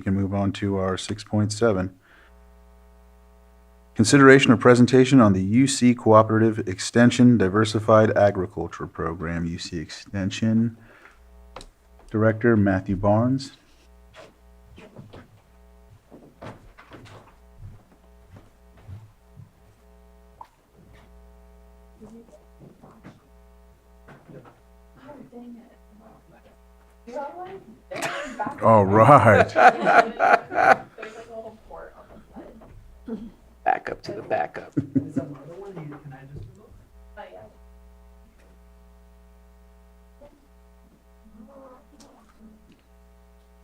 can move on to our 6.7. Consideration of presentation on the UC Cooperative Extension Diversified Agriculture Program, UC Extension. Director Matthew Barnes. All right. Back up to the backup.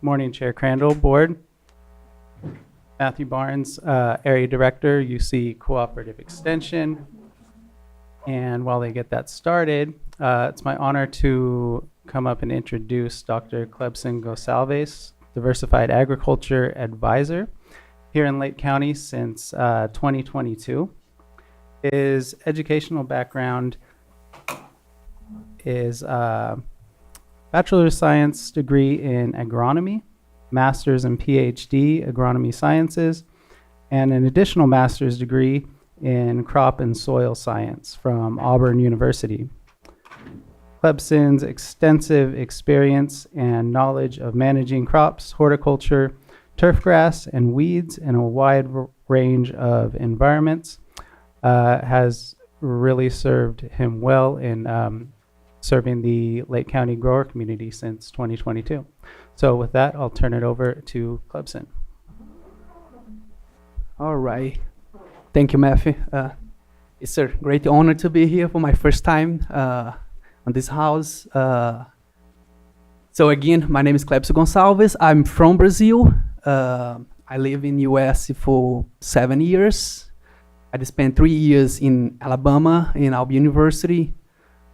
Morning, Chair Crandall, Board. Matthew Barnes, Area Director, UC Cooperative Extension. And while they get that started, it's my honor to come up and introduce Dr. Clebson Gosalves, Diversified Agriculture Advisor here in Lake County since 2022. His educational background is Bachelor of Science degree in agronomy, Master's and PhD agronomy sciences, and an additional master's degree in crop and soil science from Auburn University. Clebson's extensive experience and knowledge of managing crops, horticulture, turfgrass, and weeds in a wide range of environments has really served him well in serving the Lake County grower community since 2022. So with that, I'll turn it over to Clebson. All right. Thank you, Matthew. It's a great honor to be here for my first time on this house. So again, my name is Clebson Gonçalves. I'm from Brazil. I live in US for 7 years. I spent 3 years in Alabama in Auburn University.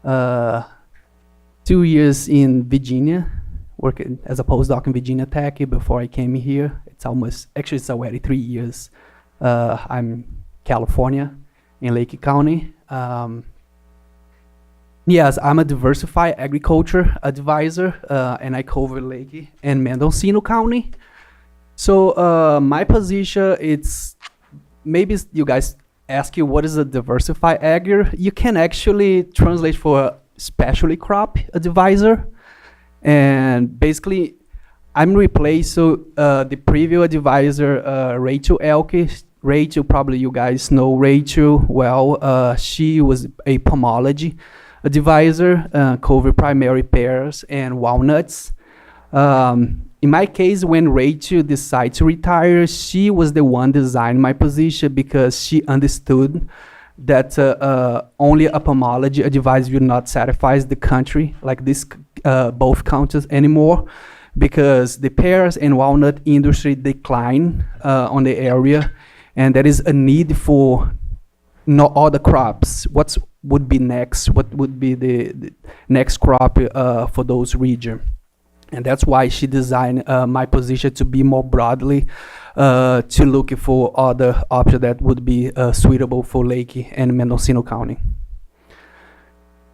2 years in Virginia, working as a postdoc in Virginia Tech before I came here. It's already 3 years. I'm California in Lake County. Yes, I'm a diversified agriculture advisor, and I cover Lake and Mendocino County. So my position, it's maybe you guys ask you what is a diversified agri. You can actually translate for specialty crop advisor, and basically I'm replacing the previous advisor, Rachel Elke. Rachel, probably you guys know Rachel well. She was a pomology advisor, cover primary pears and walnuts. In my case, when Rachel decided to retire, she was the one designing my position because she understood that only a pomology advisor will not satisfy the country like this, both counties anymore, because the pears and walnut industry decline on the area, and there is a need for not all the crops. What would be next? What would be the next crop for those regions? And that's why she designed my position to be more broadly to look for other options that would be suitable for Lake and Mendocino County.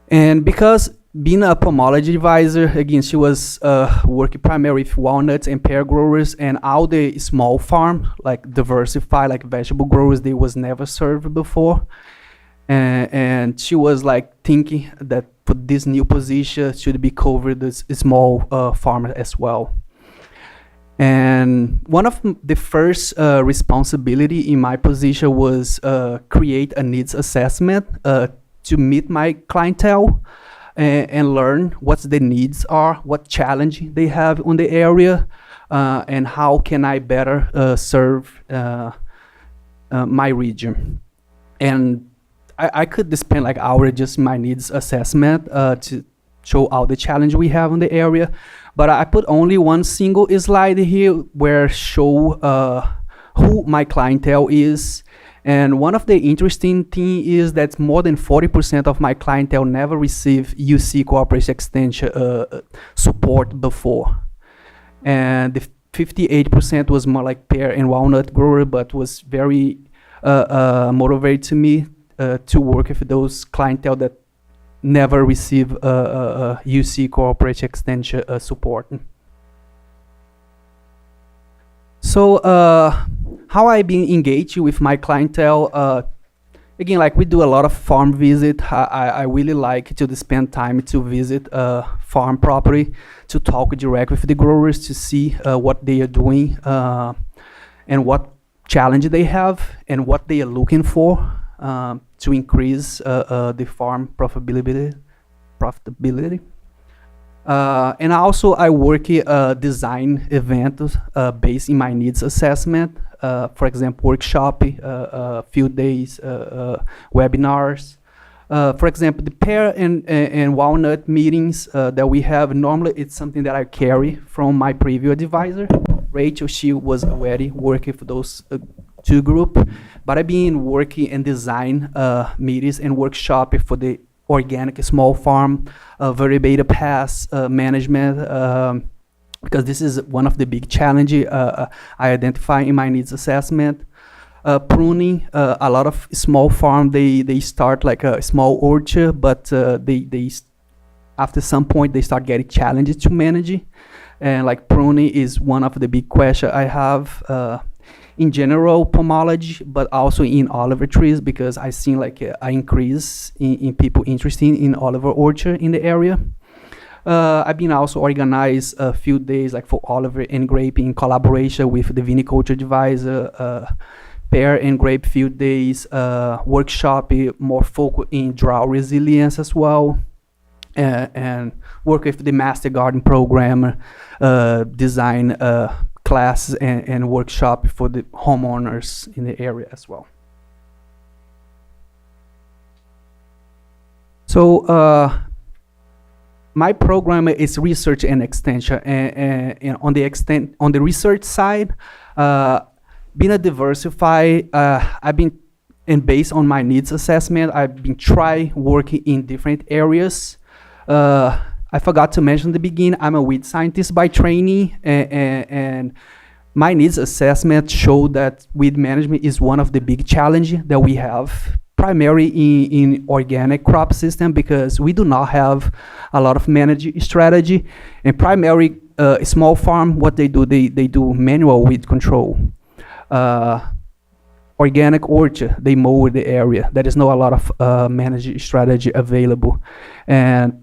And because being a pomology advisor, again, she was working primarily with walnuts and pear growers and all the small farm, like diversified, like vegetable growers, they was never served before. And she was like thinking that for this new position should be covered as small farmer as well. And one of the first responsibility in my position was create a needs assessment to meet my clientele and learn what the needs are, what challenge they have on the area, and how can I better serve my region. And I could spend like hours just my needs assessment to show all the challenge we have in the area, but I put only one single slide here where show who my clientele is. And one of the interesting thing is that more than 40% of my clientele never received UC Cooperative Extension support before. And the 58% was more like pear and walnut grower, but was very motivated to me to work with those clientele that never receive UC Cooperative Extension support. So how I been engaged with my clientele? Again, like we do a lot of farm visit. I really like to spend time to visit farm property, to talk direct with the growers, to see what they are doing and what challenge they have and what they are looking for to increase the farm profitability. And also I work design events based in my needs assessment. For example, workshop, field days, webinars. For example, the pear and walnut meetings that we have, normally it's something that I carry from my previous advisor. Rachel, she was already working for those two groups, but I've been working and design meetings and workshop for the organic small farm, variable pass management, because this is one of the big challenges I identify in my needs assessment. Pruning, a lot of small farm, they start like a small orchard, but they after some point they start getting challenged to manage. And like pruning is one of the big questions I have in general pomology, but also in olive trees, because I seen like an increase in people interested in olive orchard in the area. I've been also organized a few days like for olive and grape in collaboration with the viniculture advisor, pear and grape field days, workshop more focused in drought resilience as well, and work with the master garden program, design classes and workshop for the homeowners in the area as well. So my program is research and extension, and on the research side, being a diversified, I've been, and based on my needs assessment, I've been try working in different areas. I forgot to mention at the beginning, I'm a weed scientist by training, and my needs assessment showed that weed management is one of the big challenges that we have, primarily in organic crop system, because we do not have a lot of management strategy. And primary small farm, what they do manual weed control. Organic orchard, they mow the area. There is not a lot of management strategy available. And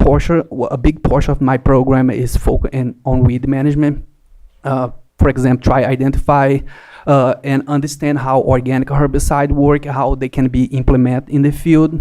a big portion of my program is focused on weed management. For example, try identify and understand how organic herbicide work, how they can be implemented in the field.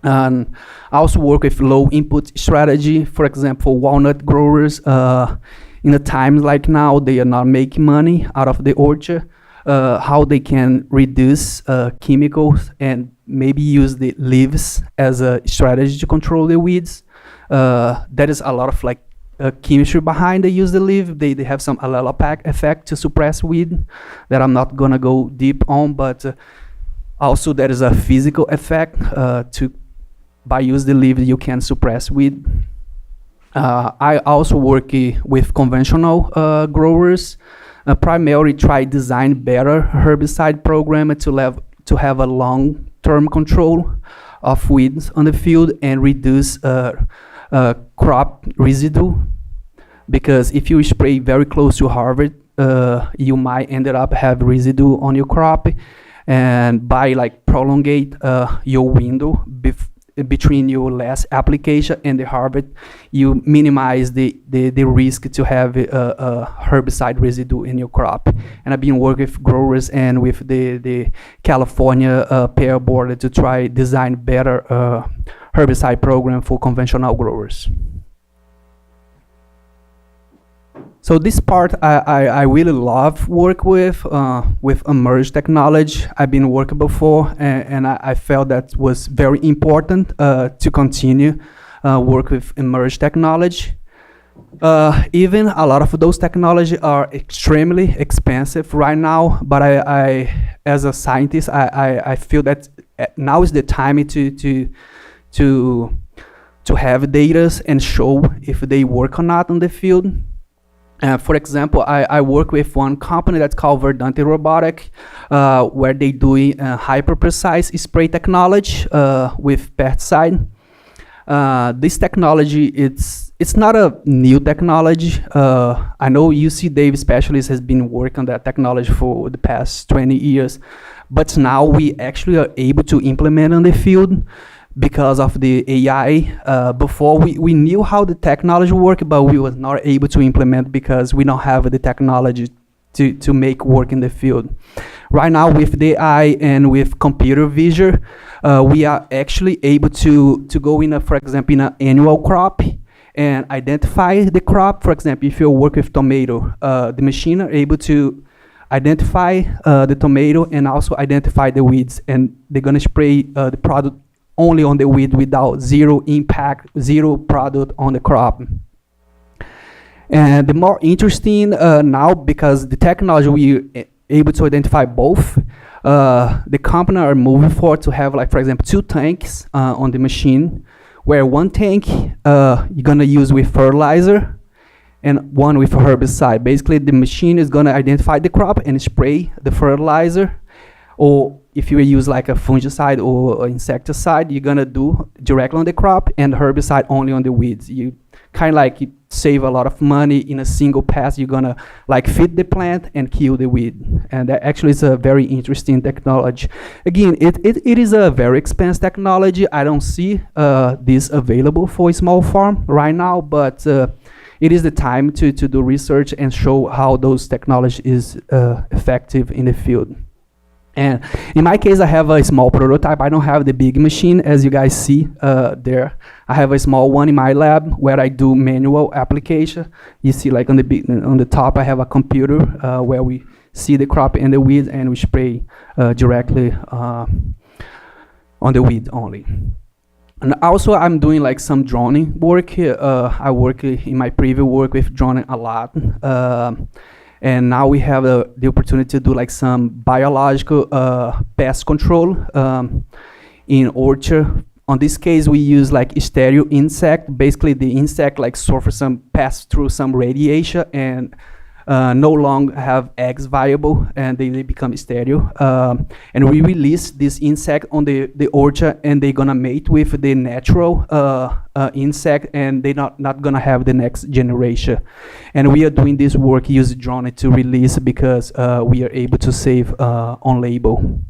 And I also work with low input strategy. For example, walnut growers, in a time like now, they are not making money out of the orchard. How they can reduce chemicals and maybe use the leaves as a strategy to control the weeds. There is a lot of like chemistry behind they use the leaf. They have some allelopac effect to suppress weed that I'm not gonna go deep on, but also there is a physical effect by use the leaf you can suppress weed. I also work with conventional growers. Primarily try design better herbicide program to have a long-term control of weeds on the field and reduce crop residue, because if you spray very close to harvest, you might end up have residue on your crop, and by like prolongate your window between your last application and the harvest, you minimize the risk to have herbicide residue in your crop. And I've been working with growers and with the California pear board to try design better herbicide program for conventional growers. So this part I really love work with emerged technology. I've been working before, and I felt that was very important to continue work with emerged technology. Even a lot of those technology are extremely expensive right now, but I as a scientist, I feel that now is the time to have data and show if they work or not on the field. For example, I work with one company that's called Verdante Robotic, where they doing hyper-precise spray technology with pesticide. This technology, it's it's not a new technology. I know UC Davis Specialist has been working on that technology for the past 20 years, but now we actually are able to implement on the field because of the AI. Before we knew how the technology worked, but we was not able to implement because we don't have the technology to make work in the field. Right now with the AI and with computer vision, we are actually able to go in, for example, in an annual crop and identify the crop. For example, if you work with tomato, the machine are able to identify the tomato and also identify the weeds, and they're gonna spray the product only on the weed without zero impact, zero product on the crop. And the more interesting now, because the technology we able to identify both, the company are moving forward to have, like, for example, 2 tanks on the machine, where one tank you're gonna use with fertilizer and one with herbicide. Basically, the machine is gonna identify the crop and spray the fertilizer, or if you use like a fungicide or insecticide, you're gonna do directly on the crop, and herbicide only on the weeds. You kind of like save a lot of money in a single pass. You're gonna like feed the plant and kill the weed, and that actually is a very interesting technology. Again, it is a very expensive technology. I don't see this available for a small farm right now, but it is the time to do research and show how those technology is effective in the field. And in my case, I have a small prototype. I don't have the big machine, as you guys see there. I have a small one in my lab where I do manual application. You see, like on the top, I have a computer where we see the crop and the weeds, and we spray directly on the weed only. And also, I'm doing like some droning work. I work in my previous work with droning a lot. And now we have the opportunity to do like some biological pest control in orchard. On this case, we use like stereo insect. Basically, the insect like pass through some radiation and no longer have eggs viable, and they become stereo. And we release this insect on the orchard, and they're gonna mate with the natural insect, and they're not gonna have the next generation. And we are doing this work using drone to release because we are able to save on label.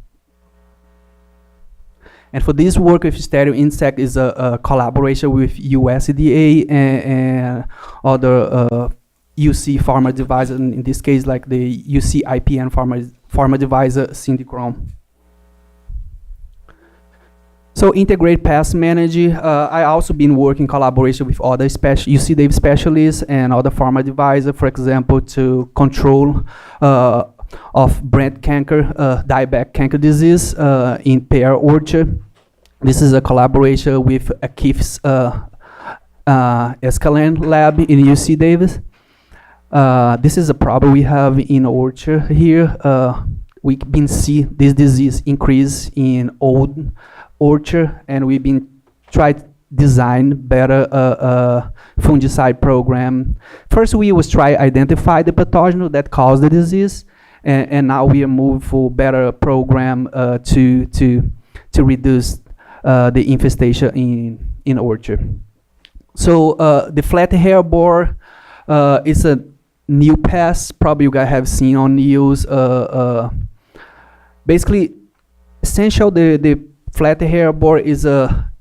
And for this work with stereo insect is a collaboration with USDA and other UC Pharma Device, and in this case, like the UC IPN Pharma Device syndicron. So integrate pest management. I also been working in collaboration with other UC Davis specialists and other pharma devices, for example, to control of breast cancer, dieback canker disease in pear orchard. This is a collaboration with Keith's Escalante lab in UC Davis. This is a problem we have in orchard here. We've been seeing this disease increase in old orchard, and we've been trying to design better fungicide program. First, we was try identify the pathogen that caused the disease, and now we are moving for better program to reduce the infestation in orchard. So the flat hair borer is a new pest. Probably you guys have seen on news. Basically, essential the flat hair borer is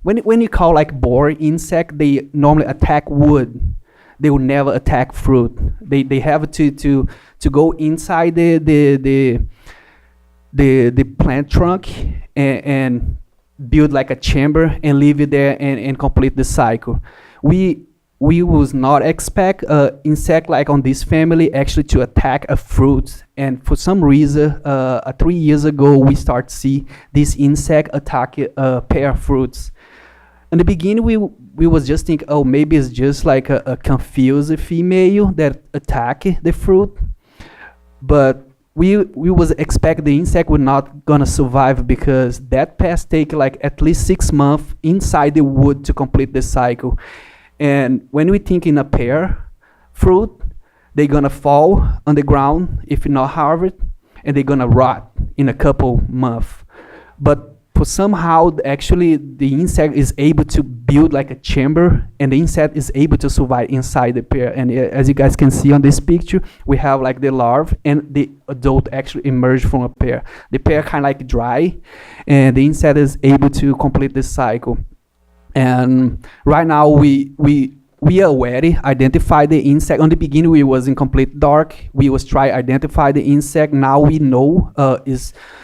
when you call like borer insect, they normally attack wood. They will never attack fruit. They have to go inside the plant trunk and build like a chamber and leave it there and complete the cycle. We was not expect insect like on this family actually to attack a fruit, and for some reason 3 years ago we start to see this insect attack pear fruits. In the beginning we was just think, oh, maybe it's just like a confused female that attack the fruit, but we was expect the insect would not gonna survive because that pest take like at least 6 months inside the wood to complete the cycle. And when we think in a pear fruit, they're gonna fall on the ground if not harvested, and they're gonna rot in a couple months. But for somehow actually the insect is able to build like a chamber, and the insect is able to survive inside the pair. And as you guys can see on this picture, we have like the larvae and the adult actually emerge from a pair. The pair kind of like dry, and the insect is able to complete this cycle. And right now we already identify the insect. On the beginning, we was in complete dark. We was try identify the insect. Now we know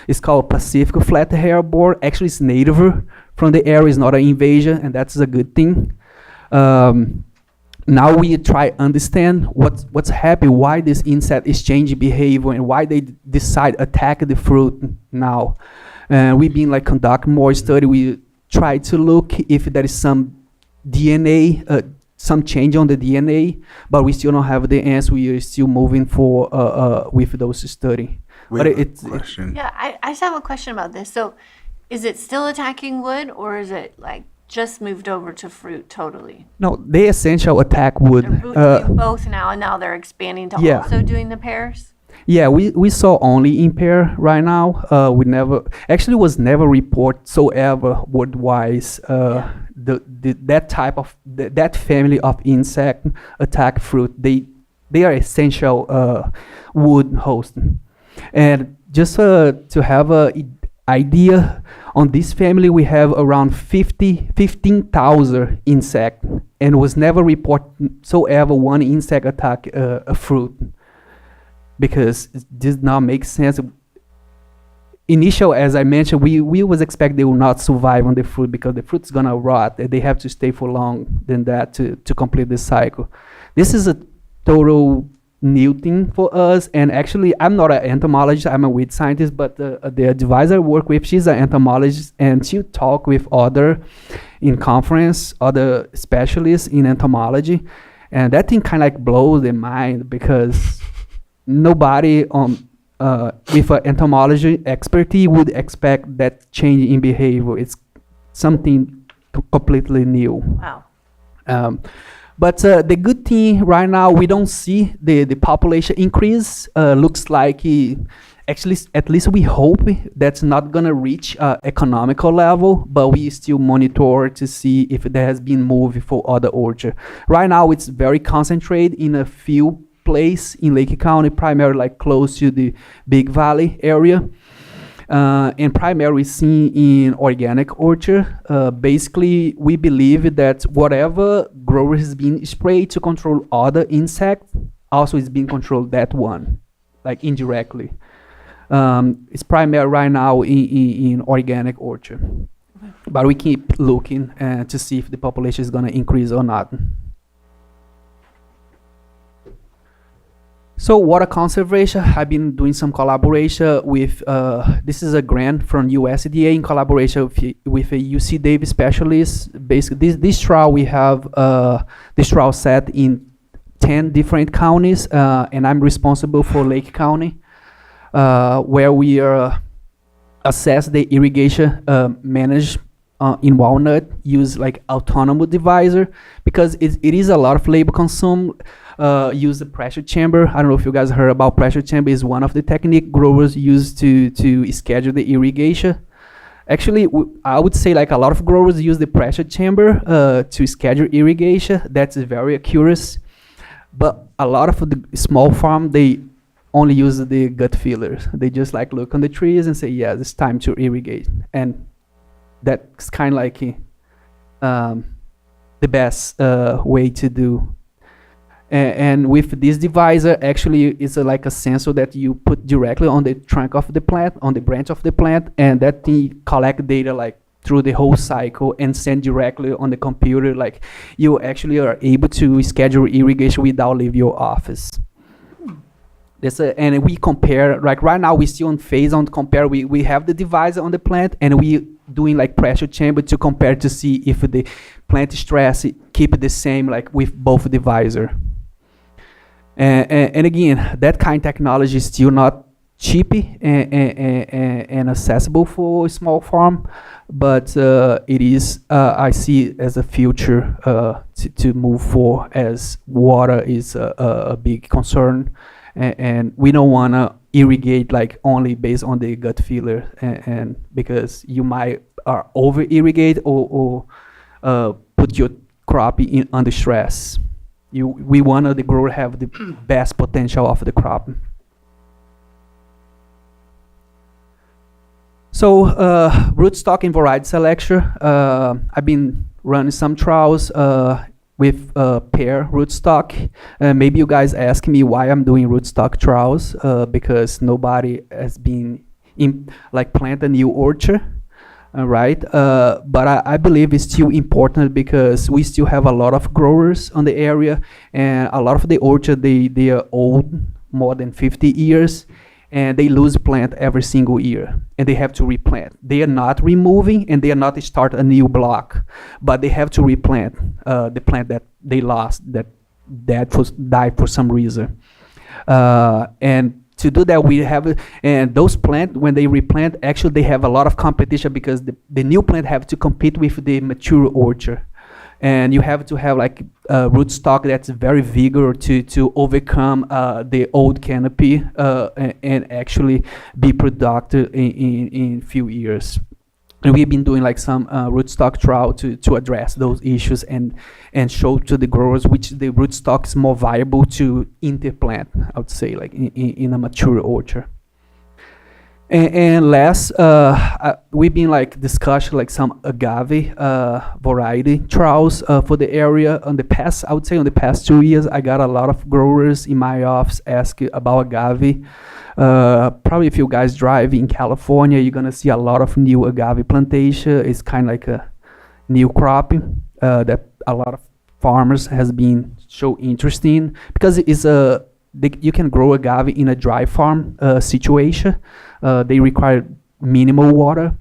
it's called Pacific flat-haired borer. Actually, it's native from the area. It's not an invasion, and that's a good thing. Now we try understand what's happening, why this insect is changing behavior, and why they decide attack the fruit now. And we've been like conduct more study. We try to look if there is some DNA. Some change on the DNA, but we still don't have the answer. We are still moving for with those study. Wait, But it's question. Yeah, I just have a question about this. So, is it still attacking wood, or is it like just moved over to fruit totally? no, they essential attack wood. They're doing both now, and now they're expanding to yeah. also doing the pears? Yeah, we saw only in pair right now. We never actually was never report so ever wood wise. That type of that family of insect attack fruit. They are essential wood host. And just to have a idea on this family, we have around 15,000 insect, and was never report so ever one insect attack a fruit. Because it did not make sense. Initial, as I mentioned, we was expect they will not survive on the fruit because the fruit's gonna rot. They have to stay for long than that to complete the cycle. This is a total new thing for us. And actually, I'm not an entomologist. I'm a weed scientist, but the advisor I work with, she's an entomologist, and she talk with other in conference, other specialists in entomology, and that thing kind of like blows their mind because nobody with an entomology expertise would expect that change in behavior. It's something completely new. Wow. But the good thing right now, we don't see the population increase. Looks like actually, at least we hope that's not gonna reach economical level, but we still monitor to see if there has been moved for other orchard. Right now, it's very concentrated in a few place in Lake County, primarily like close to the Big Valley area, and primarily seen in organic orchard. Basically, we believe that whatever grower has been sprayed to control other insects, also is being controlled that one, like indirectly. It's primarily right now in organic orchard, but we keep looking to see if the population is gonna increase or not. So water conservation, I've been doing some collaboration with, this is a grant from USDA in collaboration with a UC Davis specialist. Basically, this trial, we have this trial set in 10 different counties, and I'm responsible for Lake County, where we assess the irrigation managed in Walnut, use like autonomous divisor, because it is a lot of labor consumed. Use the pressure chamber. I don't know if you guys heard about pressure chamber. Is one of the technique growers use to schedule the irrigation. Actually, I would say like a lot of growers use the pressure chamber to schedule irrigation. That's very accurate. But a lot of the small farm, they only use the gut feelers. They just like look on the trees and say, yeah, it's time to irrigate. And that's kind of like the best way to do. And with this divisor, actually, it's like a sensor that you put directly on the trunk of the plant, on the branch of the plant, and that thing collect data like through the whole cycle and send directly on the computer. Like you actually are able to schedule irrigation without leaving your office. And we compare, like right now we still on phase on compare. We have the divisor on the plant, and we doing like pressure chamber to compare to see if the plant stress keep the same like with both divisor. And again, that kind of technology is still not cheap and accessible for a small farm, but it is, I see it as a future to move for, as water is a big concern, and we don't want to irrigate like only based on the gut feeler, and because you might over irrigate or put your crop in under stress. We want the grower have the best potential of the crop. So rootstock and variety selection. I've been running some trials with pear rootstock. Maybe you guys ask me why I'm doing rootstock trials, because nobody has been plant a new orchard. Right, but I believe it's still important because we still have a lot of growers on the area, and a lot of the orchard they are old, more than 50 years, and they lose plant every single year, and they have to replant. They are not removing, and they are not start a new block, but they have to replant the plant that they lost, that died for some reason, and to do that, we have, and those plants, when they replant, actually they have a lot of competition because the new plant have to compete with the mature orchard. And you have to have like rootstock that's very vigorous to overcome the old canopy and actually be productive in few years. And we've been doing like some rootstock trial to address those issues and show to the growers which the rootstock is more viable to interplant, I would say, like in a mature orchard. And last, we've been like discussing like some agave variety trials for the area. On the past, I would say on the past 2 years, I got a lot of growers in my office asking about agave. Probably if you guys drive in California, you're gonna see a lot of new agave plantation. It's kind of like a new crop that a lot of farmers has been so interested in because it's you can grow agave in a dry farm situation. They require minimal water,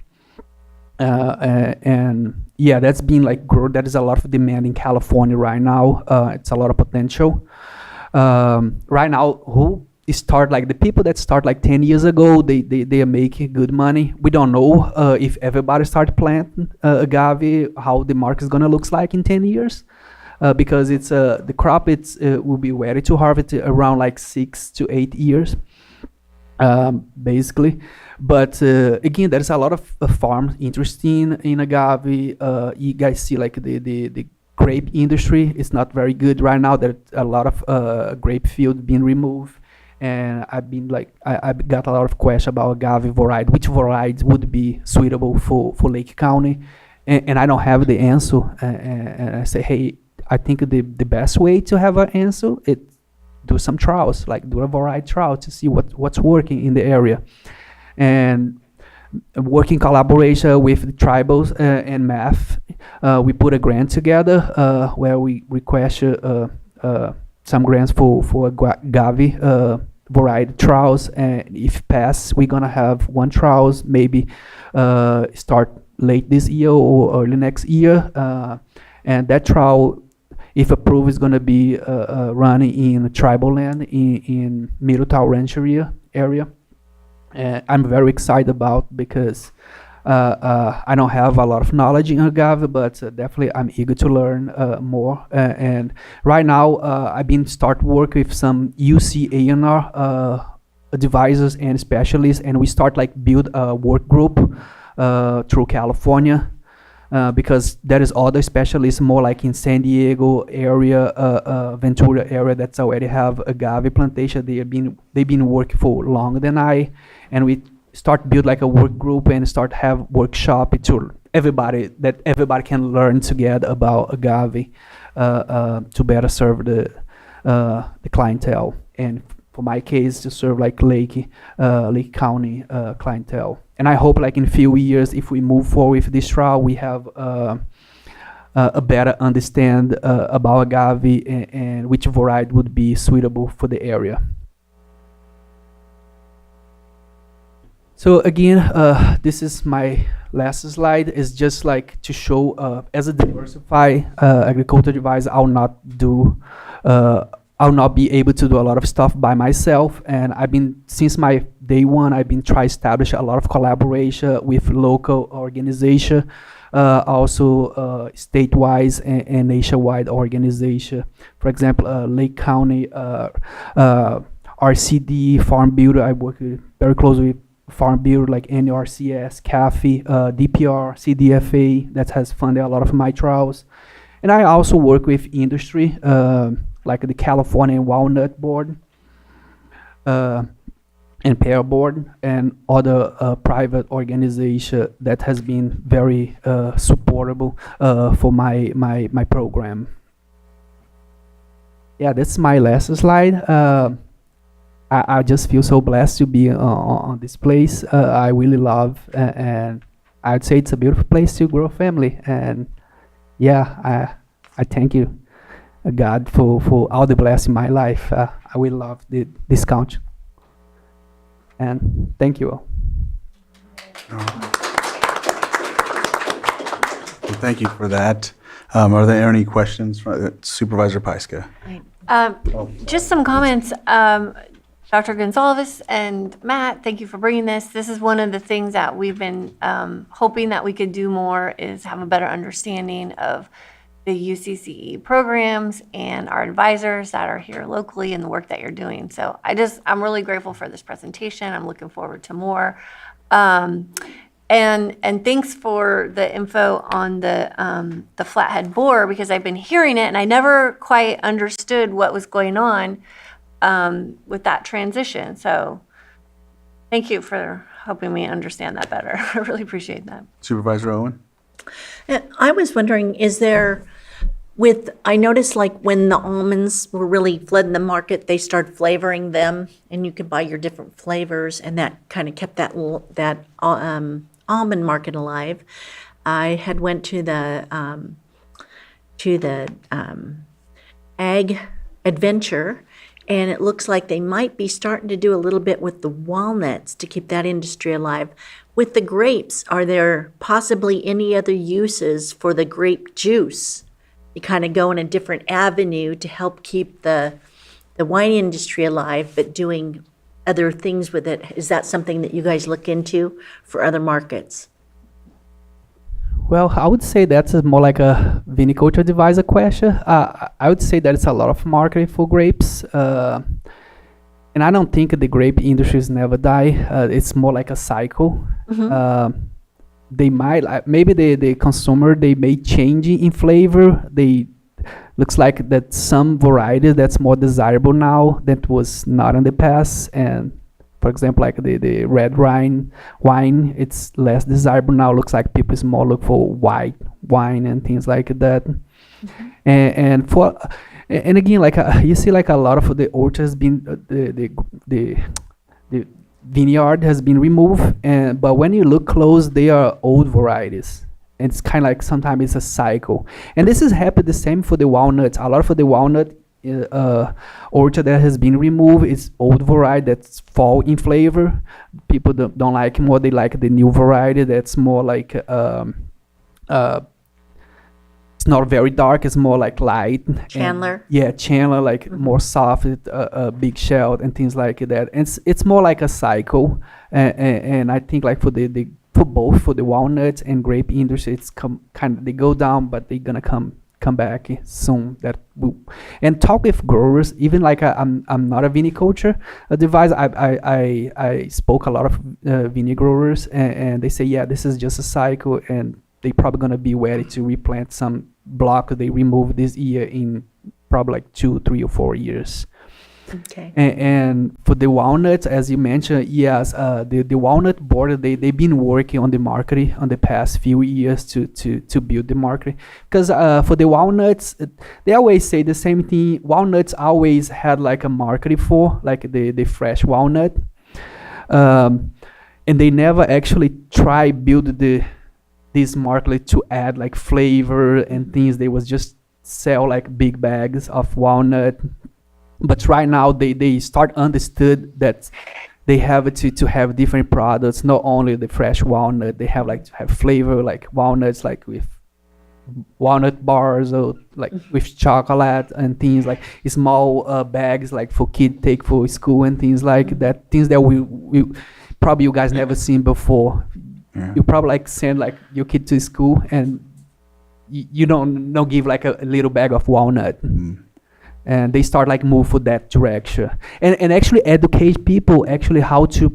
and yeah, that's been like that is a lot of demand in California right now. It's a lot of potential. Right now, who start like the people that start like 10 years ago, they are making good money. We don't know if everybody start planting agave, how the market is gonna looks like in 10 years. Because it's the crop will be ready to harvest around like 6 to 8 years, basically. But again, there's a lot of farms interested in agave. You guys see like the grape industry is not very good right now. There's a lot of grape field being removed, and I've been like I got a lot of questions about agave variety, which variety would be suitable for Lake County, and I don't have the answer. And I say, hey, I think the best way to have an answer is do some trials, like do a variety trial to see what's working in the area, and working collaboration with the tribals and math. We put a grant together where we request some grants for agave variety trials, and if passed, we're gonna have one trials maybe start late this year or early next year, and that trial, if approved, is going to be running in tribal land in Middletown Rancheria area. I'm very excited about because I don't have a lot of knowledge in agave, but definitely I'm eager to learn more. And right now, I've been start work with some UC A&R advisors and specialists, and we start like build a work group through California. Because there is other specialists more like in San Diego area, Ventura area that's already have agave plantation. They've been working for longer than I, and we start build like a work group and start have workshop to everybody can learn together about agave to better serve the clientele, and for my case to serve like Lake County clientele. And I hope like in a few years, if we move forward with this trial, we have a better understand about agave and which variety would be suitable for the area. So again, this is my last slide. It's just like to show as a diversified agriculture advisor, I'll not be able to do a lot of stuff by myself, and I've been, since my day one, I've been trying to establish a lot of collaboration with local organization, also statewide and nationwide organization. For example, Lake County RCD, Farm Bureau. I work very closely with Farm Bureau, like NRCS, CAFE, DPR, CDFA, that has funded a lot of my trials. And I also work with industry, like the California Walnut Board, and Pear Board, and other private organization that has been very supportable for my program. Yeah, that's my last slide. I just feel so blessed to be on this place. I really love, and I'd say it's a beautiful place to grow a family. And yeah, I thank you, God, for all the blessings in my life. I will love this country. And thank you all. Well, thank you for that. Are there any questions from Supervisor Pyska? Just some comments. Dr. Gonzalez and Matt, thank you for bringing this. This is one of the things that we've been hoping that we could do more, is have a better understanding of the UCCE programs and our advisors that are here locally and the work that you're doing. So I'm really grateful for this presentation. I'm looking forward to more. And thanks for the info on the flathead borer, because I've been hearing it and I never quite understood what was going on with that transition. So thank you for helping me understand that better. I really appreciate that. Supervisor Owen? I was wondering, I noticed like when the almonds were really flooding the market, they started flavoring them, and you could buy your different flavors, and that kind of kept that almond market alive. I had went to the Ag Adventure, and it looks like they might be starting to do a little bit with the walnuts to keep that industry alive. With the grapes, are there possibly any other uses for the grape juice? You kind of go in a different avenue to help keep the wine industry alive, but doing other things with it. Is that something that you guys look into for other markets? Well, I would say that's more like a viniculture advisor question. I would say that it's a lot of marketing for grapes. And I don't think the grape industries never die. It's more like a cycle. They might, maybe the consumer, they may change in flavor. Looks like that some variety that's more desirable now that was not in the past. And for example, like the red wine, it's less desirable now. Looks like people is more look for white wine and things like that. And again, like you see, like a lot of the orchards been the vineyard has been removed, but when you look close, they are old varieties. And it's kind of like sometimes it's a cycle. And this is happened the same for the walnuts. A lot of the walnut orchard that has been removed is old variety that's fall in flavor. People don't like more. They like the new variety that's more like it's not very dark. It's more like light. Chandler? Chandler, like more soft, big shell and things like that. And it's more like a cycle. And I think like for both for the walnuts and grape industry, it's they go down, but they're gonna come back soon. And talk with growers. Even like I'm not a viniculture advisor. I spoke a lot of vine growers, and they say, yeah, this is just a cycle, and they probably gonna be ready to replant some block they removed this year in probably like 2, 3, or 4 years. Okay. And for the walnuts, as you mentioned, yes, the walnut board, they've been working on the marketing on the past few years to build the market. Because for the walnuts, they always say the same thing. Walnuts always had like a market for, like the fresh walnut. And they never actually try build this market to add like flavor and things. They was just sell like big bags of walnut. But right now they start understood that they have to have different products, not only the fresh walnut. They have like to have flavor, like walnuts, like with walnut bars or like with chocolate and things like small bags like for kid take for school and things like that. Things that we probably you guys never seen before. Yeah. You probably like send like your kid to school and you don't give like a little bag of walnut. and they start like move for that direction, and actually educate people actually how to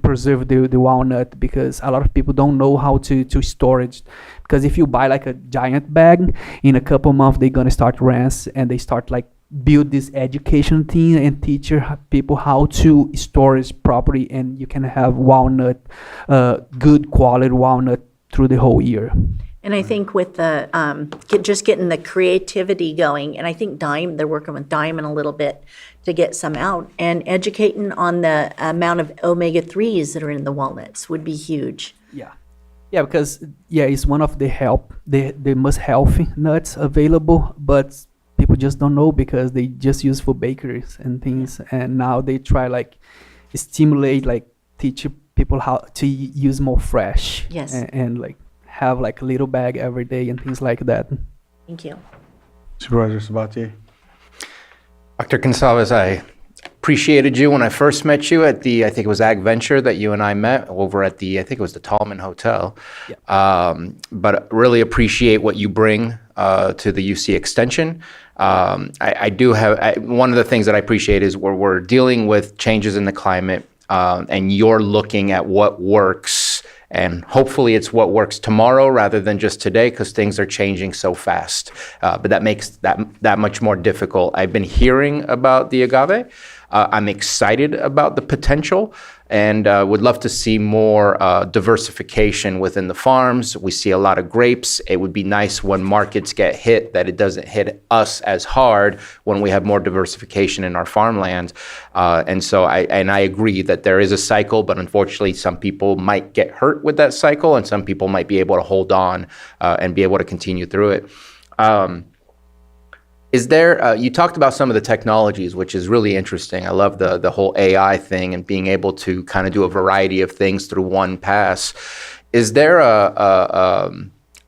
preserve the walnut, because a lot of people don't know how to store it, because if you buy like a giant bag, in a couple months they're gonna start rents, and they start like build this education thing and teach people how to store it properly, and you can have walnut, good quality walnut through the whole year. And I think with the, just getting the creativity going, and I think they're working with Diamond a little bit to get some out, and educating on the amount of omega-3s that are in the walnuts would be huge. Yeah, because it's one of the most healthy nuts available, but people just don't know because they just use for bakeries and things, and now they try like stimulate, like teach people how to use more fresh. Yes. And like have like a little bag every day and things like that. Thank you. Supervisor Sabatier? Dr. Gonzalez, I appreciated you when I first met you at I think it was Ag Venture that you and I met over at I think it was the Tallman Hotel. But really appreciate what you bring to the UC Extension. I do have, one of the things that I appreciate is we're dealing with changes in the climate, and you're looking at what works, and hopefully it's what works tomorrow rather than just today, because things are changing so fast. But that makes that much more difficult. I've been hearing about the agave. I'm excited about the potential, and would love to see more diversification within the farms. We see a lot of grapes. It would be nice when markets get hit that it doesn't hit us as hard when we have more diversification in our farmland. And so I agree that there is a cycle, but unfortunately some people might get hurt with that cycle, and some people might be able to hold on and be able to continue through it. Is there, you talked about some of the technologies, which is really interesting. I love the whole AI thing and being able to kind of do a variety of things through one pass. Is there a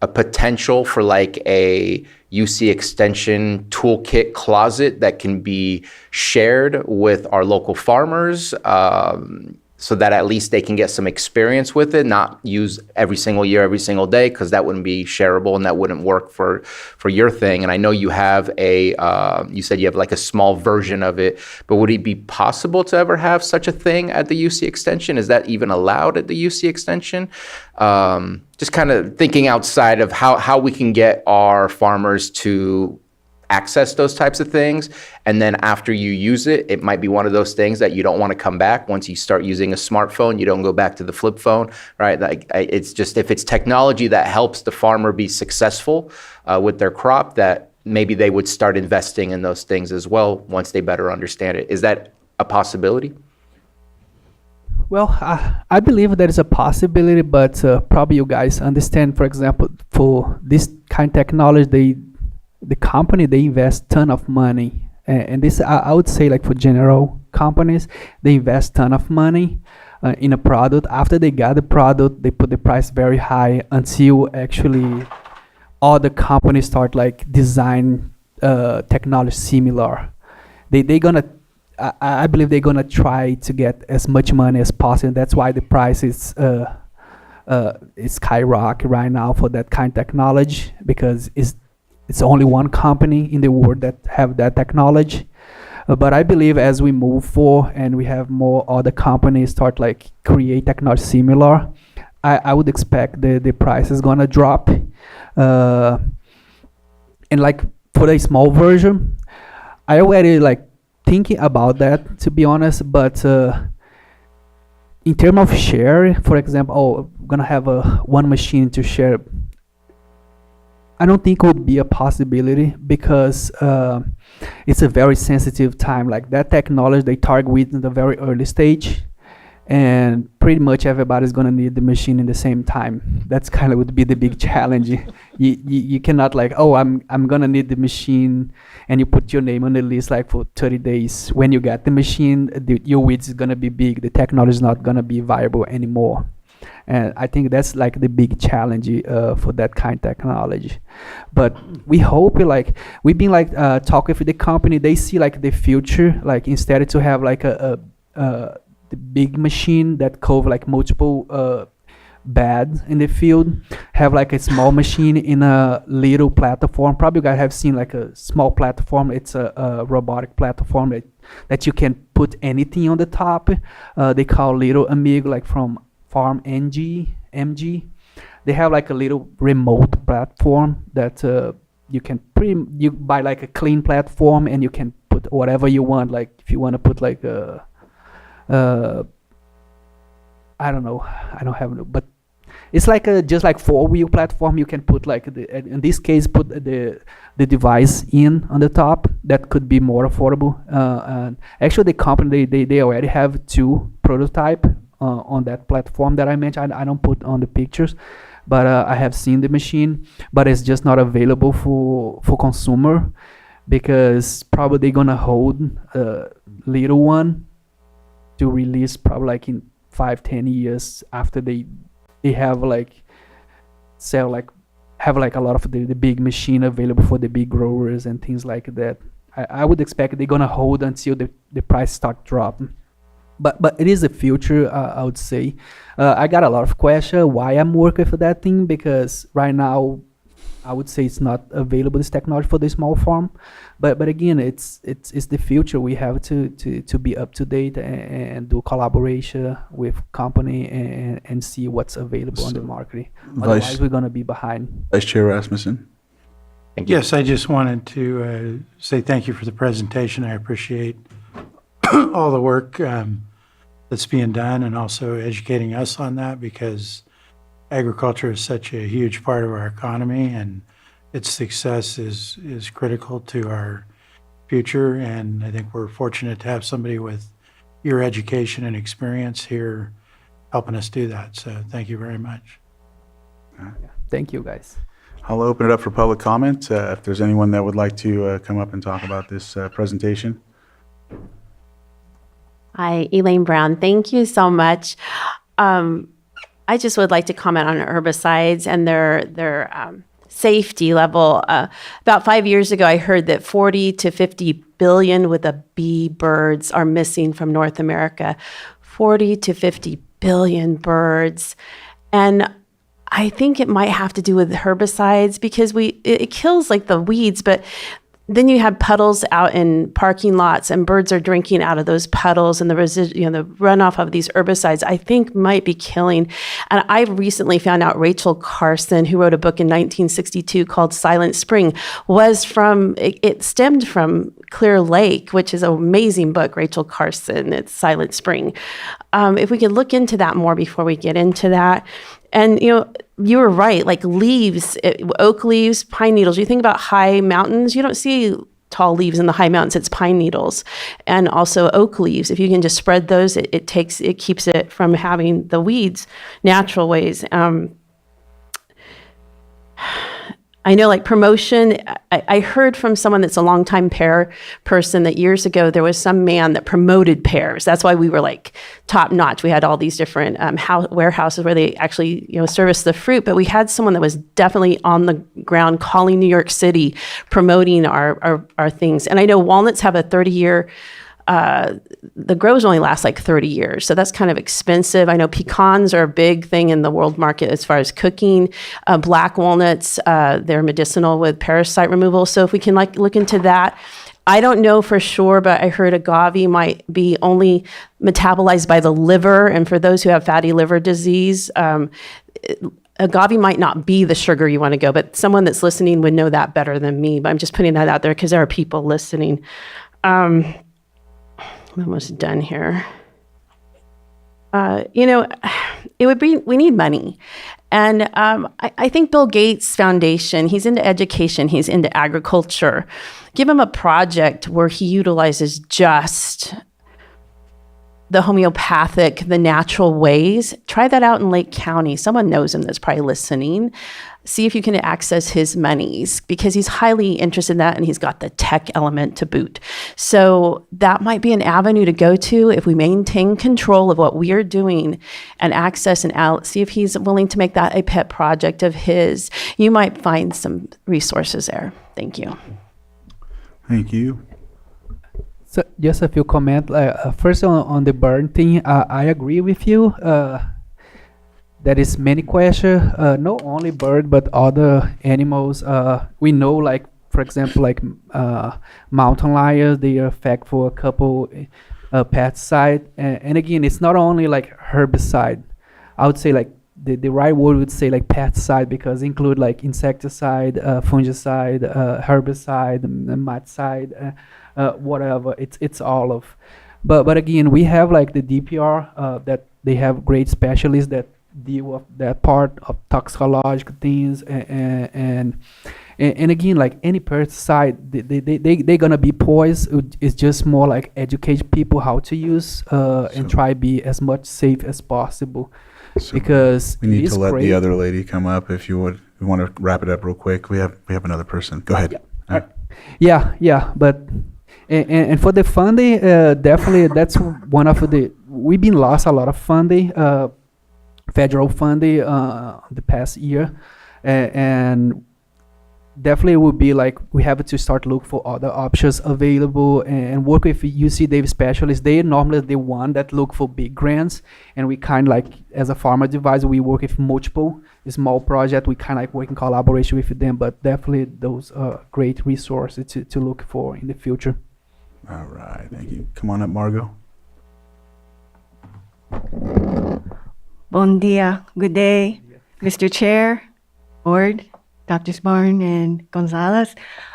potential for like a UC Extension toolkit closet that can be shared with our local farmers, so that at least they can get some experience with it, not use every single year, every single day, because that wouldn't be shareable and that wouldn't work for your thing. And I know you have you said you have like a small version of it, but would it be possible to ever have such a thing at the UC Extension? Is that even allowed at the UC Extension? Just kind of thinking outside of how we can get our farmers to access those types of things, and then after you use it, it might be one of those things that you don't want to come back. Once you start using a smartphone, you don't go back to the flip phone, right? Like it's just, if it's technology that helps the farmer be successful with their crop, that maybe they would start investing in those things as well once they better understand it. Is that a possibility? Well, I believe there is a possibility, but probably you guys understand, for example, for this kind of technology, the company, they invest ton of money, and this I would say, like for general companies, they invest ton of money in a product. After they got the product, they put the price very high until actually all the companies start like design technology similar. They gonna, I believe they're gonna try to get as much money as possible. That's why the price is skyrocket right now for that kind of technology, because it's only one company in the world that have that technology. But I believe as we move forward and we have more other companies start like create technology similar, I would expect the price is gonna drop. And like for the small version, I already like thinking about that, to be honest, but in terms of share, for example, I'm gonna have one machine to share, I don't think it would be a possibility, because it's a very sensitive time. Like that technology, they target within the very early stage, and pretty much everybody's gonna need the machine in the same time. That's kind of would be the big challenge. You cannot like, oh, I'm gonna need the machine, and you put your name on the list like for 30 days. When you get the machine, your weeds is gonna be big. The technology is not gonna be viable anymore. And I think that's like the big challenge for that kind of technology. But we hope, like we've been like talking with the company, they see like the future, like instead to have like the big machine that cover like multiple bad in the field, have like a small machine in a little platform. Probably you guys have seen like a small platform. It's a robotic platform that you can put anything on the top. They call Little Amigo, like from Farm MG. They have like a little remote platform that you can you buy like a clean platform and you can put whatever you want. Like if you want to put like a I don't know, I don't have no, but it's like a just like 4-wheel platform. You can put like in this case put the device in on the top. That could be more affordable. And actually, the company they already have 2 prototype on that platform that I mentioned. I don't put on the pictures, but I have seen the machine, but it's just not available for consumer because probably they're gonna hold a little one to release probably like in 5-10 years after they have like sell like have like a lot of the big machine available for the big growers and things like that. I would expect they're gonna hold until the price start dropping. But it is the future, I would say. I got a lot of questions why I'm working for that thing, because right now I would say it's not available, this technology for the small farm. But again, it's the future. We have to be up to date and do collaboration with company and see what's available on the market. Otherwise, we're gonna be behind. Vice Chair Rasmussen. Thank you. Yes, I just wanted to say thank you for the presentation. I appreciate all the work that's being done and also educating us on that, because agriculture is such a huge part of our economy and its success is critical to our future. And I think we're fortunate to have somebody with your education and experience here helping us do that. So thank you very much. Thank you, guys. I'll open it up for public comment. If there's anyone that would like to come up and talk about this presentation. Hi, Elaine Brown. Thank you so much. I just would like to comment on herbicides and their safety level. About 5 years ago, I heard that 40 to 50 billion with a B birds are missing from North America. 40 to 50 billion birds. And I think it might have to do with herbicides because it kills like the weeds, but then you have puddles out in parking lots and birds are drinking out of those puddles, and the the runoff of these herbicides I think might be killing. And I recently found out Rachel Carson, who wrote a book in 1962 called Silent Spring, it stemmed from Clear Lake, which is an amazing book, Rachel Carson. It's Silent Spring. If we could look into that more before we get into that. And, you were right, like leaves, oak leaves, pine needles. You think about high mountains, you don't see tall leaves in the high mountains, it's pine needles. And also oak leaves, if you can just spread those, it keeps it from having the weeds, natural ways. I know like promotion, I heard from someone that's a longtime pear person that years ago, there was some man that promoted pears. That's why we were like top notch. We had all these different warehouses where they actually, service the fruit, but we had someone that was definitely on the ground calling New York City, promoting our things. And I know walnuts have a 30-year the grows only last like 30 years. So that's kind of expensive. I know pecans are a big thing in the world market as far as cooking. Black walnuts, they're medicinal with parasite removal. So if we can look into that. I don't know for sure, but I heard agave might be only metabolized by the liver. And for those who have fatty liver disease, agave might not be the sugar you want to go, but someone that's listening would know that better than me. But I'm just putting that out there because there are people listening. I'm almost done here. We need money. And I think Bill Gates Foundation, he's into education, he's into agriculture. Give him a project where he utilizes just the homeopathic, the natural ways. Try that out in Lake County. Someone knows him that's probably listening. See if you can access his monies because he's highly interested in that and he's got the tech element to boot. So that might be an avenue to go to if we maintain control of what we are doing and access and see if he's willing to make that a pet project of his. You might find some resources there. Thank you. Thank you. So just a few comments. First on the burn thing, I agree with you. there is many question, not only bird but other animals. We know, like for example, like mountain lions, they are affect for a couple pesticide, and again, it's not only like herbicide. I would say like the right word would say like pesticide because include like insecticide, fungicide, herbicide, miticide, whatever. It's all of. But again, we have like the DPR that they have great specialists that deal with that part of toxicological things and again, like any pesticide, they gonna be poised. It's just more like educate people how to use and try be as much safe as possible. So Because we need it's to let great. the other lady come up if you would. We want to wrap it up real quick. We have another person. Go ahead. All right. Yeah, but and for the funding, definitely that's one of the we've been lost a lot of funding, federal funding, the past year, and definitely would be like we have to start look for other options available and work with UC Davis specialists. They normally the one that look for big grants, and we kind of like as a farmer advisor we work with multiple small project. We kind of like work in collaboration with them, but definitely those are great resources to look for in the future. All right. Thank you. Come on up, Margot. Bon dia, good day, Mr. Chair, Board, Drs. Barn and Gonzalez.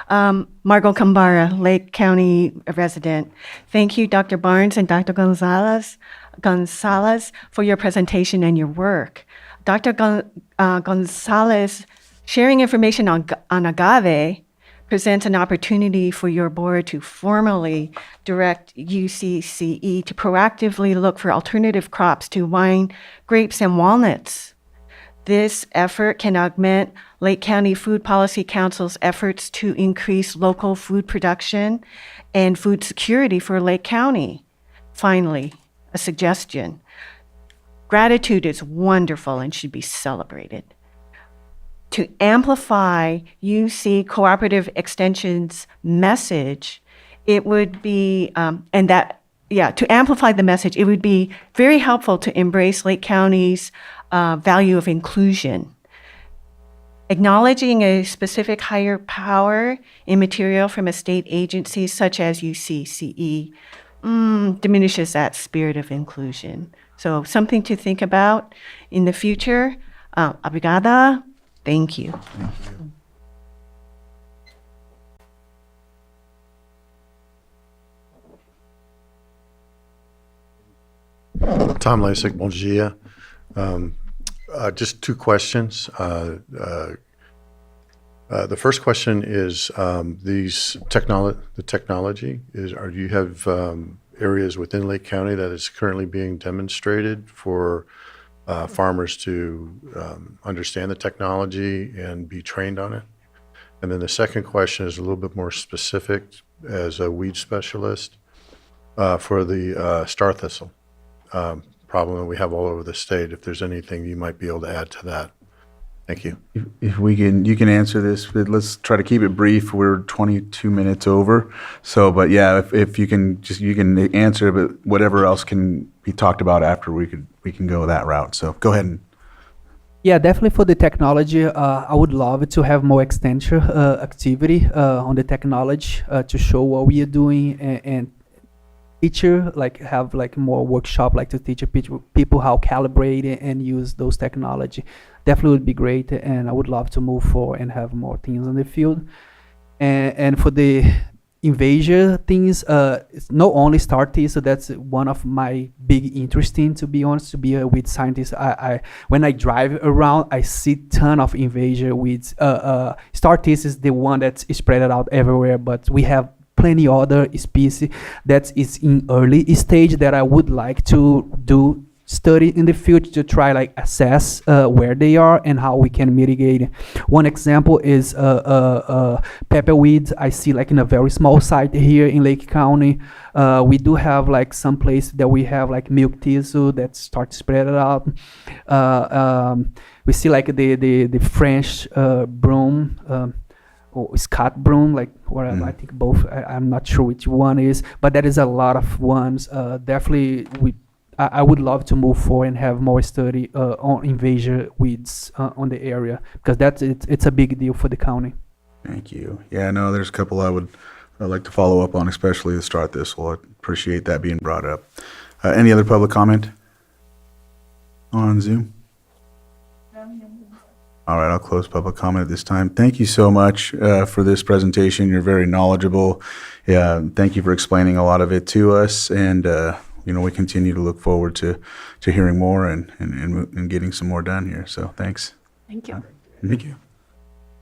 Margot Cambara, Lake County resident. Thank you, Dr. Barnes and Dr. Gonzalez, for your presentation and your work. Dr. Gonzalez, sharing information on agave presents an opportunity for your board to formally direct UCCE to proactively look for alternative crops to wine, grapes, and walnuts. This effort can augment Lake County Food Policy Council's efforts to increase local food production and food security for Lake County. Finally, a suggestion. Gratitude is wonderful and should be celebrated. To amplify UC Cooperative Extension's message, it would be, to amplify the message, it would be very helpful to embrace Lake County's value of inclusion. Acknowledging a specific higher power in material from a state agency such as UCCE diminishes that spirit of inclusion. So something to think about in the future. Obrigada. Thank you. Tom Lasik, bom dia. Just two questions. The first question is the technology. Do you have areas within Lake County that is currently being demonstrated for farmers to understand the technology and be trained on it? And then the second question is a little bit more specific as a weed specialist for the star thistle problem that we have all over the state. If there's anything you might be able to add to that. Thank you. If we can, you can answer this, but let's try to keep it brief. We're 22 minutes over. So, but yeah, if you can answer, but whatever else can be talked about after, we can go that route. So go ahead and. Yeah, definitely for the technology, I would love to have more extension activity on the technology to show what we are doing and teacher like have like more workshop like to teach people how calibrate and use those technology. Definitely would be great, and I would love to move forward and have more things in the field. And for the invasion things, it's not only star teeth, so that's one of my big interesting, to be honest, to be a weed scientist. I when I drive around, I see ton of invasion weeds. Star teeth is the one that's spread out everywhere, but we have plenty other species that is in early stage that I would like to do study in the future to try like assess where they are and how we can mitigate. One example is pepperweed. I see like in a very small site here in Lake County. We do have like some place that we have like milk thistle that start to spread it out. We see like the French broom, or Scott broom, like whatever. I think both. I'm not sure which one is, but there is a lot of ones. Definitely, I would love to move forward and have more study on invasive weeds on the area, because it's a big deal for the county. Thank you. Yeah, no, there's a couple I'd like to follow up on, especially to start this. Well, I appreciate that being brought up. Any other public comment on Zoom? All right, I'll close public comment at this time. Thank you so much for this presentation. You're very knowledgeable. Yeah, thank you for explaining a lot of it to us, and we continue to look forward to hearing more and getting some more done here. So thanks. Thank you. Thank you.